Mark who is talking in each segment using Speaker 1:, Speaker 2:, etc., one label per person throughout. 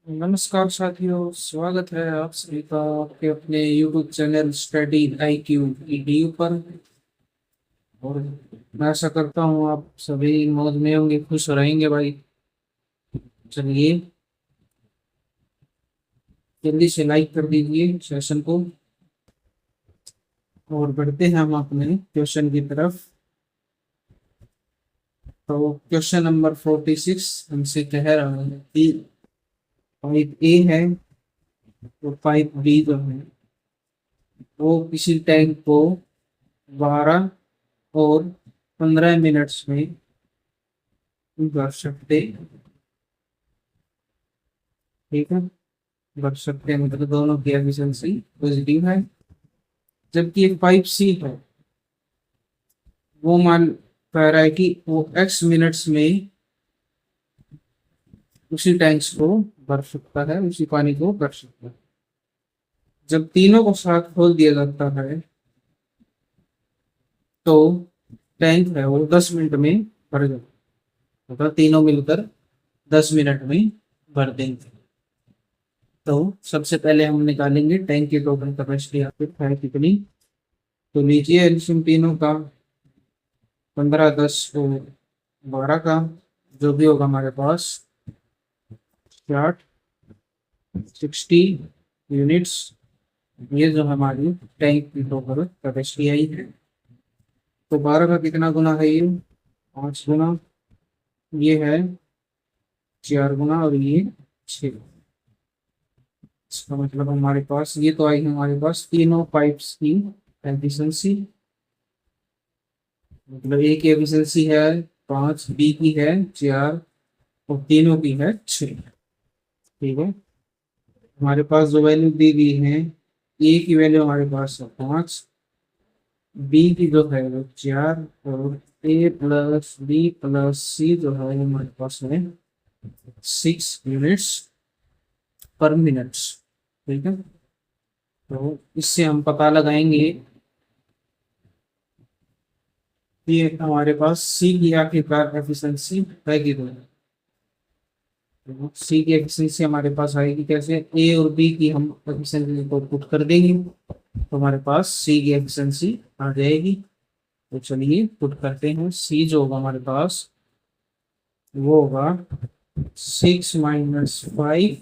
Speaker 1: नमस्कार साथियों, स्वागत है आप सभी का आपके अपने YouTube channel study IQ EDU पर। और मैं आशा करता हूँ आप सभी मौज में होंगे, खुश रहेंगे भाई। चलिए जल्दी से लाइक कर दीजिए सेशन को और बढ़ते हैं हम अपने क्वेश्चन की तरफ। तो क्वेश्चन नंबर 46 हमसे कह रहा है कि पाइप ए है और पाइप बी जो है वो किसी टैंक को 12 और 15 मिनट्स में भर सकते। ठीक है, भर सकते हैं मतलब दोनों की एफिशिएंसी पॉजिटिव है। जबकि एक पाइप सी है, वो मान कह रहा है कि वो x मिनट्स में उसी टैंक्स को भर सकता है, उसी पानी को भर सकता है। जब तीनों को साथ खोल दिया जाता है तो टैंक है वो 10 मिनट में भर जाता है, मतलब तीनों मिलकर 10 मिनट में भर देंगे। तो सबसे पहले हम निकालेंगे टैंक की टोटल कैपेसिटी आपके है कितनी। तो लीजिए एल्शियम तीनों का 15, 10 और 12 का जो भी होगा हमारे पास 60 यूनिट्स। ये जो हमारी टैंक की टोटल कैपेसिटी आई है। तो 12 का कितना गुना है, ये 5 गुना, ये है 4 गुना और ये 6। इसका मतलब हमारे पास ये तो आई है हमारे पास तीनों पाइप्स की एफिशिएंसी। मतलब ए की एफिशिएंसी है 5, बी की है 4 और तीनों की है 6। ठीक है, हमारे पास जो वैल्यू दी गई है, ए की वैल्यू हमारे पास है 5, बी की जो है वो 4 और ए प्लस बी प्लस सी जो है हमारे पास है 6 यूनिट्स पर मिनट। ठीक है, तो इससे हम पता लगाएंगे कि हमारे पास सी की आखिरकार एफिशिएंसी है कितनी। सी की एफिशिएंसी हमारे पास आएगी कैसे, ए और बी की हम एफिशिएंसी को पुट कर देंगे तो हमारे पास सी की एफिशिएंसी आ जाएगी। तो चलिए पुट करते हैं, सी जो होगा हमारे पास वो होगा 6 - 5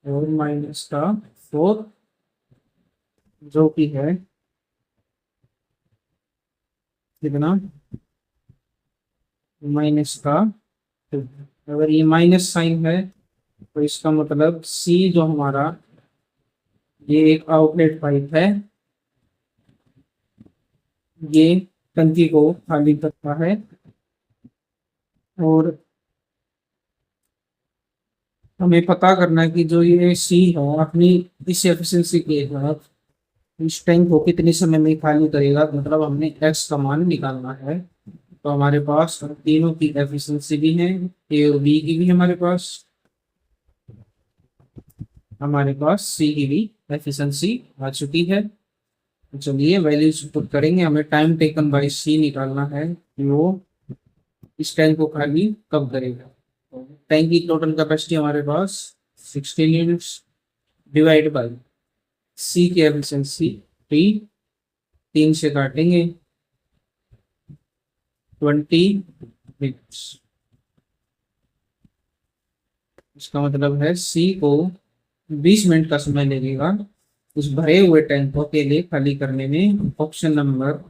Speaker 1: और माइनस का 4 जो कि है कितना, माइनस का 2। अगर ये माइनस साइन है तो इसका मतलब सी जो हमारा ये एक आउटलेट पाइप है, ये टंकी को खाली करता है और हमें पता करना है कि जो ये सी है अपनी इस एफिशिएंसी के साथ इस टैंक को कितने समय में खाली करेगा, मतलब हमने एक्स का मान निकालना है। तो हमारे पास तीनों की एफिशिएंसी भी है, ए और बी की भी हमारे पास सी की भी एफिशिएंसी आ चुकी है। तो चलिए वैल्यूज पुट करेंगे, हमें टाइम टेकन बाय सी निकालना है कि वो इस टैंक को खाली कब करेगा। तो टैंक की टोटल कैपेसिटी हमारे पास 16 यूनिट्स डिवाइड बाई सी की एफिशिएंसी 3, 3 से काटेंगे 20 मिनट्स। इसका मतलब है सी को 20 मिनट का समय लगेगा उस भरे हुए टैंक को अकेले खाली करने में। ऑप्शन नंबर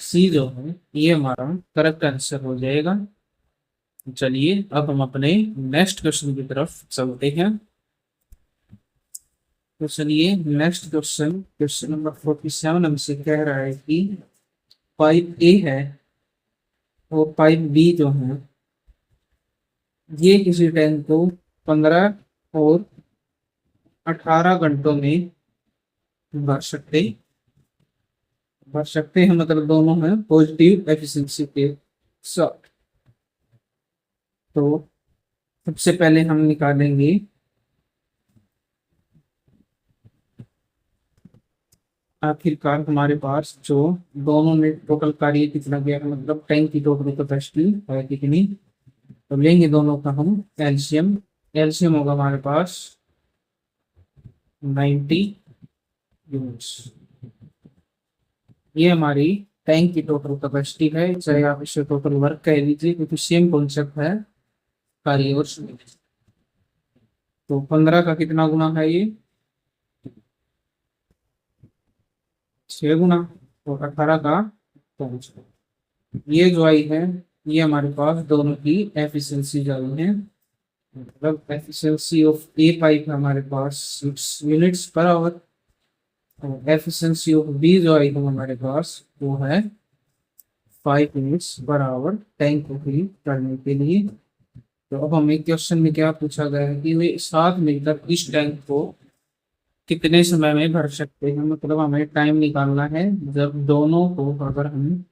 Speaker 1: सी जो है ये हमारा करेक्ट आंसर हो जाएगा। चलिए अब हम अपने नेक्स्ट क्वेश्चन की तरफ चलते हैं। तो चलिए नेक्स्ट क्वेश्चन, क्वेश्चन नंबर 47 हमसे कह रहा है कि पाइप ए है और पाइप बी जो है ये किसी टैंक को 15 और 18 घंटों में भर सकते भर सकते हैं, मतलब दोनों हैं पॉजिटिव एफिशिएंसी के साथ। तो सबसे पहले हम निकालेंगे आखिरकार हमारे पास जो दोनों में टोटल कार्य कितना गया, मतलब टैंक की टोटल कैपेसिटी है कितनी। तो लेंगे दोनों का हम एलसीएम एलसीएम होगा हमारे पास 90 यूनिट्स। ये हमारी टैंक की टोटल कैपेसिटी है, चाहे आप इसे टोटल वर्क कह लीजिए, क्योंकि सेम कॉन्सेप्ट है कार्य और समय। तो 15 का कितना गुना है ये, 6 गुना। और 18 का 5। ये जो आई है, ये हमारे पास दोनों की एफिशिएंसी जो आई है, मतलब एफिशिएंसी ऑफ ए पाइप हमारे पास 6 यूनिट्स पर आवर, और एफिशिएंसी ऑफ बी जो आई है हमारे पास वो है 5 यूनिट्स पर आवर टैंक को फिल करने के लिए। तो अब हमें क्वेश्चन में क्या पूछा गया है कि वे साथ मिलकर इस टैंक को कितने समय में भर सकते हैं, मतलब हमें टाइम निकालना है जब दोनों को अगर हम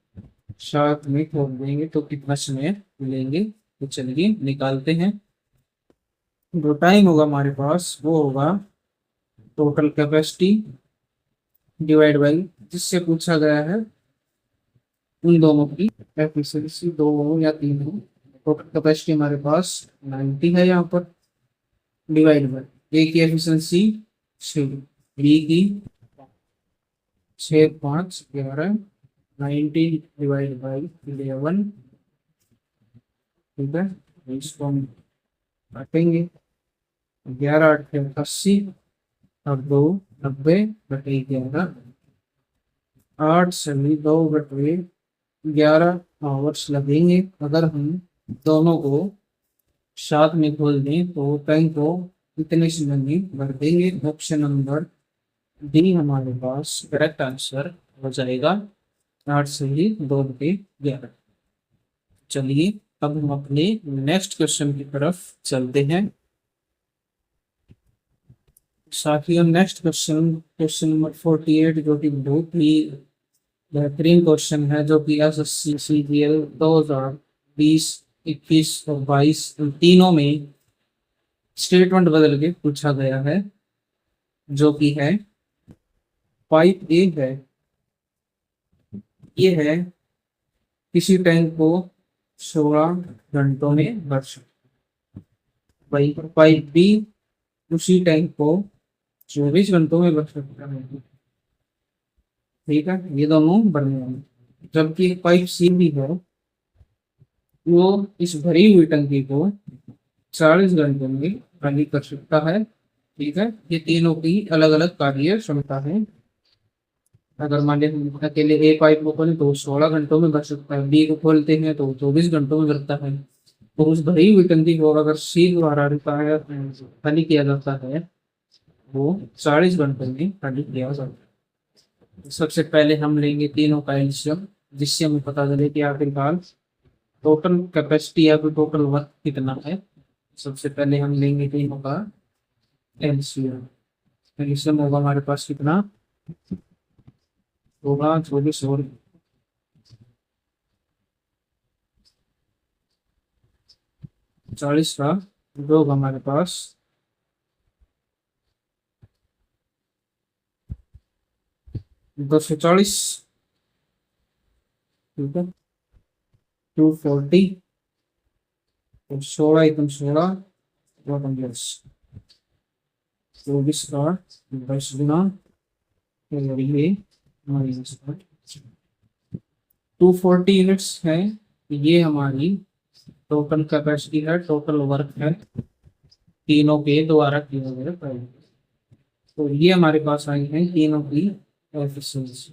Speaker 1: साथ में खोल देंगे तो कितना समय लेंगे। तो चलिए निकालते हैं। जो टाइम होगा हमारे पास वो होगा टोटल कैपेसिटी डिवाइड बाई, जिससे पूछा गया है उन दोनों की एफिशिएंसी, 2 या 3 हो। टोटल कैपेसिटी हमारे पास 90 है यहाँ पर, डिवाइड बाई ए की एफिशिएंसी 6, बी की 6 5 11, 90 डिवाइड बाई 11। ठीक है, इसको हम काटेंगे, 11 8 80 और 2 90 बटे 11, 8 सभी 2 बटे 11 आवर्स लगेंगे। अगर हम दोनों को साथ में खोल दें तो टैंक को इतने समय में भर देंगे। ऑप्शन नंबर डी हमारे पास करेक्ट आंसर हो जाएगा, 8 सही 2 बटे 11। चलिए अब हम अपने नेक्स्ट क्वेश्चन की तरफ चलते हैं। साथियों नेक्स्ट क्वेश्चन, क्वेश्चन नंबर 48, जो कि बहुत ही बेहतरीन क्वेश्चन है, जो कि एसएससी सीजीएल 2020 21 और 22 तीनों में स्टेटमेंट बदल के पूछा गया है। जो कि है पाइप ए है, ये है किसी टैंक को 16 घंटों में भर सकता, वही पाइप बी उसी टैंक को 24 घंटों में भर सकता है। ठीक है, ये दोनों भरने वाले। जबकि पाइप सी भी है, वो इस भरी हुई टंकी को 40 घंटों में खाली कर सकता है। ठीक है, ये तीनों की अलग अलग कार्य क्षमता है। अगर मान लीजिए हम अकेले ए पाइप को खोलें तो 16 घंटों में भर सकता है, बी को खोलते हैं तो 24 घंटों में भरता है। तो उस भरी हुई टंकी को अगर सी द्वारा रिपेयर खाली किया जाता है, वो 40 घंटों में खाली किया जाता है। सबसे पहले हम लेंगे तीनों का एलसीएम, जिससे हमें पता चले कि आखिरकार टोटल कैपेसिटी या फिर टोटल वर्क कितना है। सबसे पहले हम लेंगे तीनों का एलसीएम। एलसीएम होगा हमारे पास कितना होगा, 24 और 40 का जो होगा हमारे पास 240। ठीक है, 240 और 16 एकदम 16 10, 24 का 10 गुना, ये 240 यूनिट्स है। ये हमारी टोटल कैपेसिटी है, टोटल वर्क है तीनों के द्वारा किए गए प्रयोग। तो ये हमारे पास आई है तीनों की एफिशिएंसी,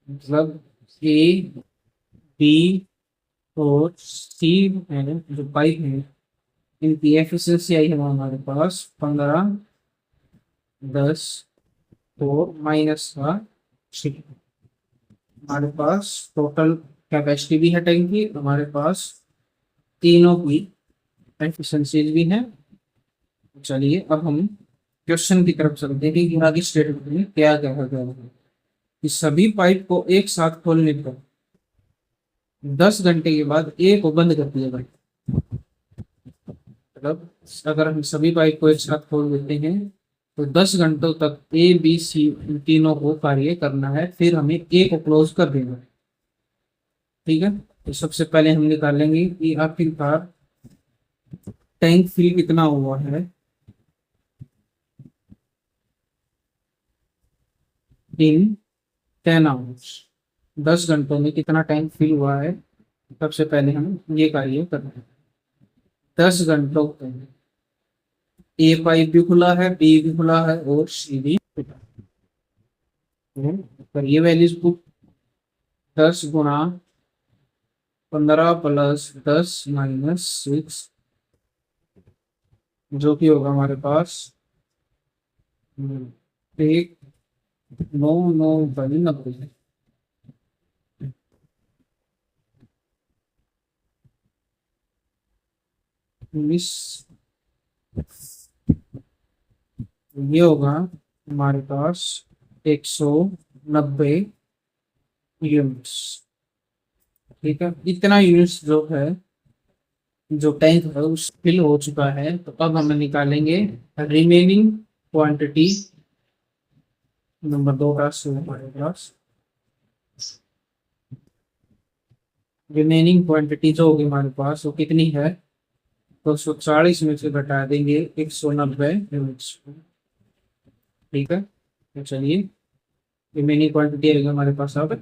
Speaker 1: मतलब ए बी और सी है जो पाइप है, इनकी एफिशिएंसी आई है हमारे पास 15 10 और माइनस का 6। हमारे पास टोटल कैपेसिटी भी है टैंक की, हमारे पास तीनों की एफिशिएंसीज भी है। चलिए अब हम क्वेश्चन की तरफ चलते हैं कि आगे स्टेटमेंट में क्या कहा गया है कि सभी पाइप को एक साथ खोलने पर 10 घंटे के बाद ए को बंद कर दिया जाए। मतलब अगर हम सभी पाइप को एक साथ खोल देते हैं तो 10 घंटों तक ए बी सी तीनों को कार्य करना है, फिर हमें ए को क्लोज कर देना है। ठीक है, तो सबसे पहले हम निकालेंगे कि आखिरकार टैंक फिल कितना हुआ है इन 10 आवर्स, 10 घंटों में कितना टैंक फिल हुआ है। सबसे पहले हम ये कार्य करते हैं। 10 घंटों में ए पाइप भी खुला है, बी भी खुला है और सी भी खुला है। पर ये वैल्यूज पुट 10 × 15 + 10 - 6 जो कि होगा हमारे पास 1,9,9,90। 19 ये होगा हमारे पास 190 यूनिट्स। ठीक है, इतना यूनिट्स जो है, जो टैंक है उस फिल हो चुका है। तो अब हम निकालेंगे रिमेनिंग क्वांटिटी। नंबर 2 का से हमारे पास रिमेनिंग क्वांटिटी जो होगी हमारे पास वो कितनी है, तो 140 में से घटा देंगे 190 यूनिट्स। ठीक है, तो चलिए रिमेनिंग क्वांटिटी आएगी हमारे पास अब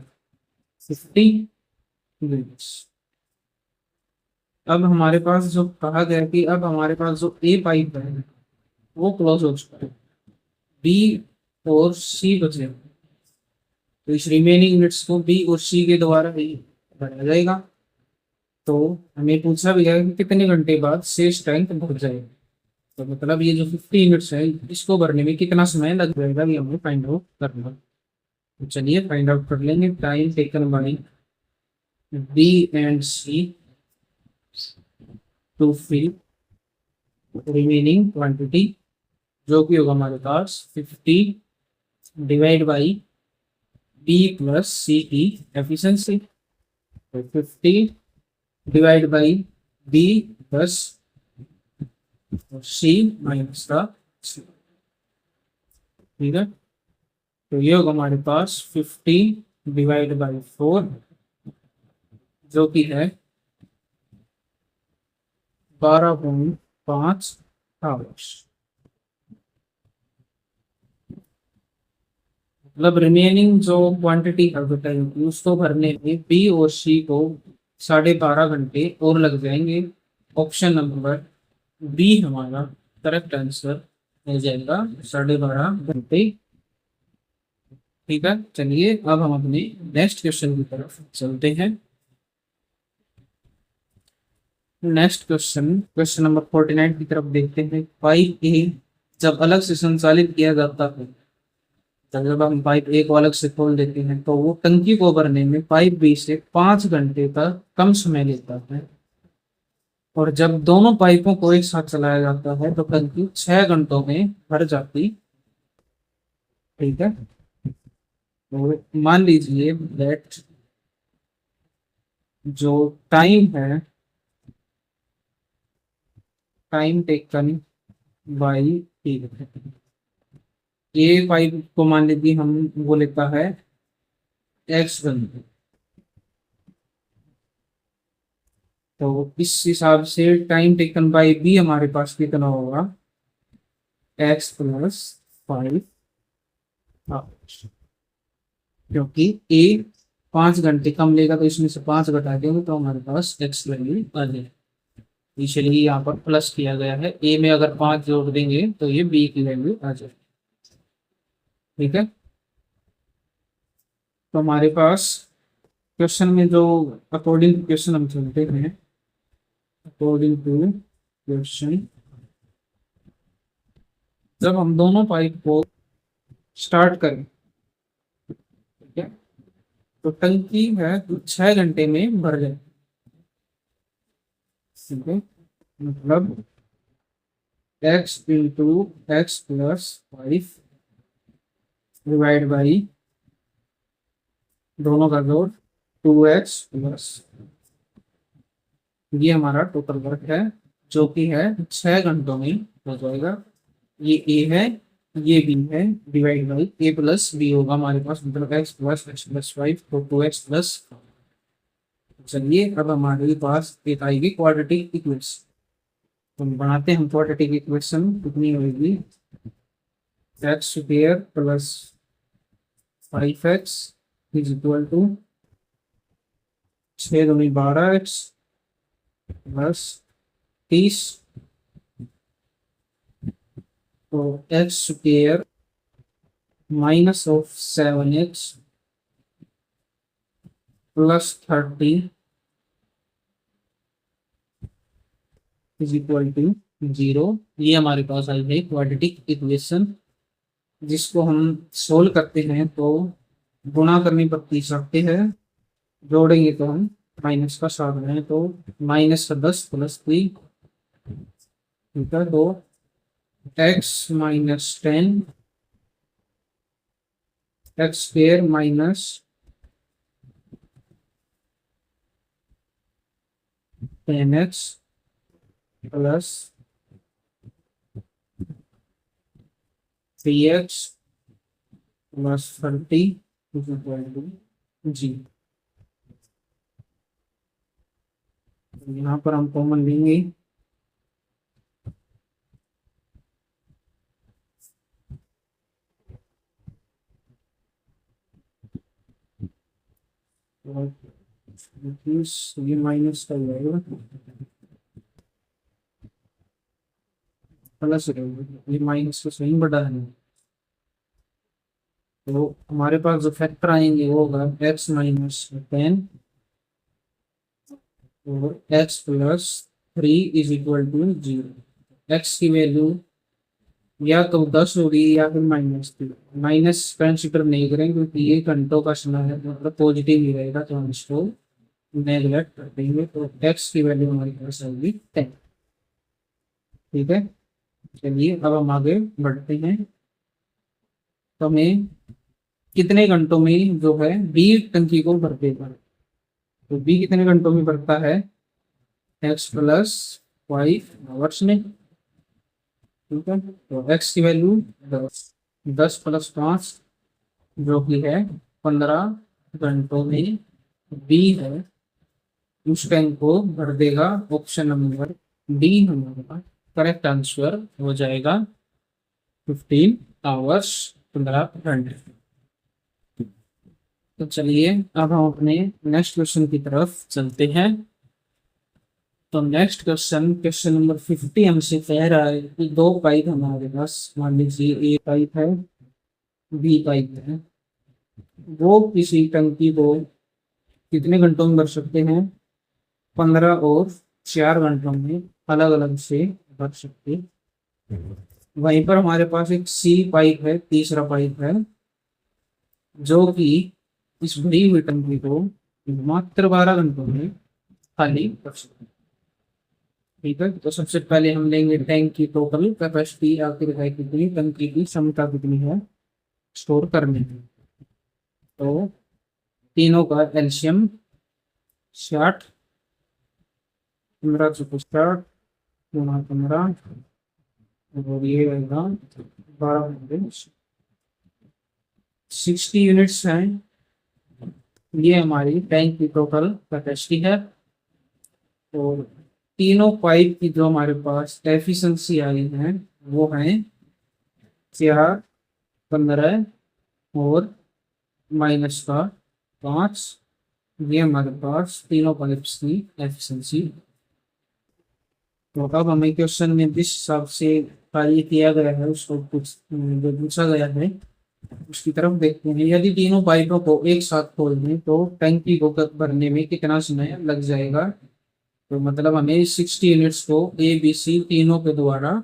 Speaker 1: 50 यूनिट्स। अब हमारे पास जो कहा गया कि अब हमारे पास जो ए पाइप है वो क्लोज हो चुका है, बी और सी बचे हैं। तो इस रिमेनिंग यूनिट्स को बी और सी के द्वारा ही भरा जाएगा। तो हमें पूछा भी गया कि कितने घंटे बाद शेष टैंक भर जाएगा। तो मतलब ये जो 50 यूनिट्स है इसको भरने में कितना समय लग जाएगा ये हमें फाइंड आउट करना। तो चलिए फाइंड आउट कर लेंगे। Time taken by B and C to fill remaining quantity, जो कि होगा हमारे पास 50 divide by B plus C की एफिशिएंसी। तो 50 divide by B plus C minus का सी। ठीक है, तो ये होगा हमारे पास 50 डिवाइड बाई 4 जो कि है 12.5 आवर्स। मतलब रिमेनिंग जो क्वांटिटी है टाइम की उसको भरने में बी और सी को 12.5 घंटे और लग जाएंगे। ऑप्शन नंबर बी हमारा करेक्ट आंसर हो जाएगा 12.5 घंटे। ठीक है, चलिए अब हम अपने नेक्स्ट क्वेश्चन की तरफ चलते हैं। नेक्स्ट क्वेश्चन, क्वेश्चन नंबर 49 की तरफ देखते हैं। पाइप ए जब अलग से संचालित किया जाता है, तो जब हम पाइप ए को अलग से खोल देते हैं तो वो टंकी को भरने में पाइप बी से 5 घंटे का कम समय लेता है। और जब दोनों पाइपों को एक साथ चलाया जाता है तो टंकी 6 घंटों में भर जाती। ठीक है, तो मान लीजिए दैट जो टाइम है, time taken by A pipe को मान लीजिए हम वो लेता है एक्स घंटे। तो इस हिसाब से टाइम टेकन बाई बी हमारे पास कितना होगा, x + 5 आवर्स। क्योंकि ए 5 घंटे कम लेगा तो इसमें से 5 घटा देंगे तो हमारे पास एक्स वैल्यू आ जाएगी। इसलिए यहाँ पर प्लस किया गया है। ए में अगर 5 जोड़ देंगे तो ये बी की वैल्यू आ जाएगी। ठीक है, तो हमारे पास क्वेश्चन में जो अकॉर्डिंग टू क्वेश्चन हम चलते हैं, अकॉर्डिंग टू क्वेश्चन जब हम दोनों पाइप को स्टार्ट करें, ठीक है, तो टंकी है तो 6 घंटे में भर जाए। ठीक है, मतलब x into x + 5 divide by दोनों का जोड़ 2x+, ये हमारा टोटल वर्क है जो कि है 6 घंटों में हो जाएगा। ये ए है, ये बी है, divide by A plus B होगा हमारे पास, मतलब x+x+5 तो 2x+। चलिए अब हमारे पास एक आएगी क्वाड्रेटिक इक्वेशन। तो बनाते हैं हम क्वाड्रेटिक इक्वेशन। कितनी होगी, x square plus 5x is equal to 6×12x plus 30। तो x square minus of 7x plus 30 is equal to 0। ये हमारे पास आई है क्वाड्रेटिक इक्वेशन, जिसको हम सोल्व करते हैं तो गुणा करनी पड़ती सकते हैं, जोड़ेंगे तो हम माइनस का साथ हैं, तो -10 + 3, ठीक है। तो x - 10 x square minus 10x plus 3x plus 30 जी। यहाँ पर हम कॉमन लेंगे, ये माइनस का जाएगा प्लस रहेगा, ये माइनस तो सही बड़ा है। तो हमारे पास जो फैक्टर आएंगे वो होगा x - 10 और x plus 3 is equal to 0। X की वैल्यू या तो 10 होगी या फिर -3। माइनस कंसिडर नहीं करेंगे क्योंकि ये घंटों का समय है, मतलब पॉजिटिव ही रहेगा, तो हम इसको नेगलेक्ट कर देंगे। तो x की वैल्यू हमारे पास आएगी 10, ठीक है। चलिए अब हम आगे बढ़ते हैं। तो हमें कितने घंटों में जो है बी टंकी को भर देगा, तो बी कितने घंटों में भरता है, x प्लस 5 आवर्स में, ठीक है। तो x की वैल्यू 10 + 5 जो कि है 15 घंटों में बी है उस टैंक को भर देगा। ऑप्शन नंबर डी हमारा करेक्ट आंसर हो जाएगा 15 आवर्स, 15 घंटे। तो चलिए अब हम अपने नेक्स्ट क्वेश्चन की तरफ चलते हैं। तो नेक्स्ट क्वेश्चन नंबर 50 हमसे कह रहा है कि दो पाइप हमारे पास, मान लीजिए ए पाइप है, बी पाइप है, वो किसी टंकी को कितने घंटों में भर सकते हैं, 15 और 4 घंटों में अलग अलग से भर सकते हैं। वहीं पर हमारे पास एक सी पाइप है, तीसरा पाइप है, जो कि इस भरी हुई टंकी को मात्र 12 घंटों में खाली कर सकते हैं, ठीक है। तो सबसे पहले हम लेंगे टैंक की टोटल कैपेसिटी, आखिर है कितनी, टंकी की क्षमता कितनी है स्टोर करने की। तो तीनों का एलसीएम 60, 15 से 60 गुणा 15 और ये रहेगा 12 60 यूनिट्स हैं। ये हमारी टैंक की टोटल कैपेसिटी है। और तीनों पाइप की जो हमारे पास एफिशिएंसी आई है वो है 4, 15 और -5। ये हमारे पास तीनों पाइप्स की एफिशिएंसी। तो अब हमें क्वेश्चन में जिस हिसाब से कार्य किया गया है उसको कुछ जो पूछा गया है उसकी तरफ देखते हैं। यदि तीनों पाइपों को एक साथ खोल दें तो टंकी को भरने में कितना समय लग जाएगा। तो मतलब हमें 60 यूनिट्स को ए बी सी तीनों के द्वारा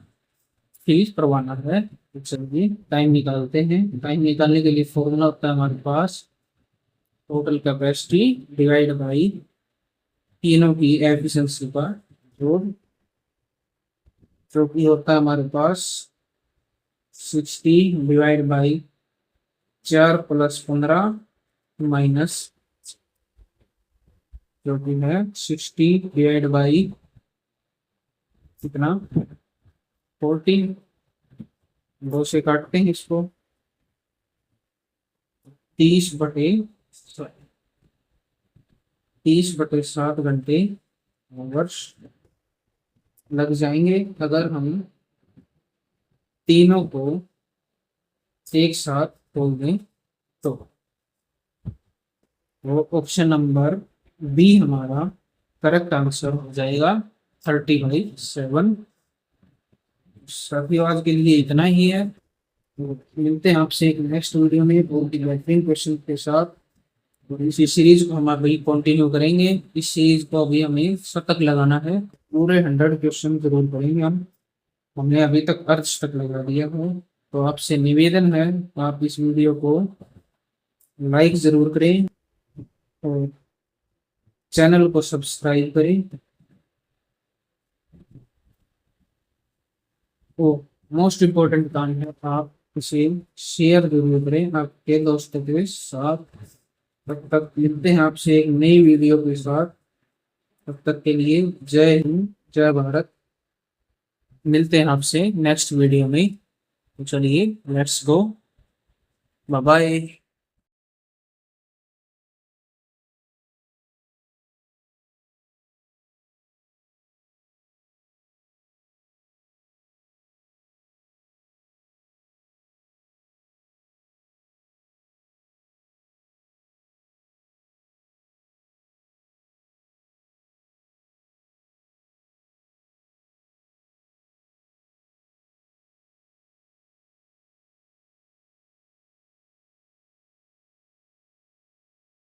Speaker 1: फिल करवाना है। तो चलिए टाइम निकालते हैं। टाइम निकालने के लिए फॉर्मूला होता है हमारे पास टोटल कैपेसिटी डिवाइड बाई तीनों की एफिशिएंसी का जोड़, जो कि होता है हमारे पास 60 डिवाइड बाई 4 + 15 माइनस, जो कि है 60 डिवाइड बाई कितना 14, 2 से काटते हैं इसको, 30/7 घंटे वर्ष, लग जाएंगे अगर हम तीनों को एक साथ खोल दें तो। वो ऑप्शन नंबर बी हमारा करेक्ट आंसर हो जाएगा 30/7। सभी आज के लिए इतना ही है। तो मिलते हैं आपसे एक नेक्स्ट वीडियो में बहुत ही बेहतरीन क्वेश्चन के साथ। तो इसी सीरीज को हम अभी कंटिन्यू करेंगे। इस सीरीज को अभी हमें शतक लगाना है, पूरे 100 क्वेश्चन जरूर करेंगे हम। हमने अभी तक अर्थ तक लगा दिया है। तो आपसे निवेदन है आप इस वीडियो को लाइक जरूर करें और चैनल को सब्सक्राइब करें। तो मोस्ट इम्पोर्टेंट काम है आप इसे शेयर जरूर करें आपके दोस्तों के साथ। तब तक मिलते हैं आपसे एक नई वीडियो के साथ। तब तक के लिए जय हिंद जय भारत। मिलते हैं आपसे नेक्स्ट वीडियो में। तो चलिए लेट्स गो, बाय बाय।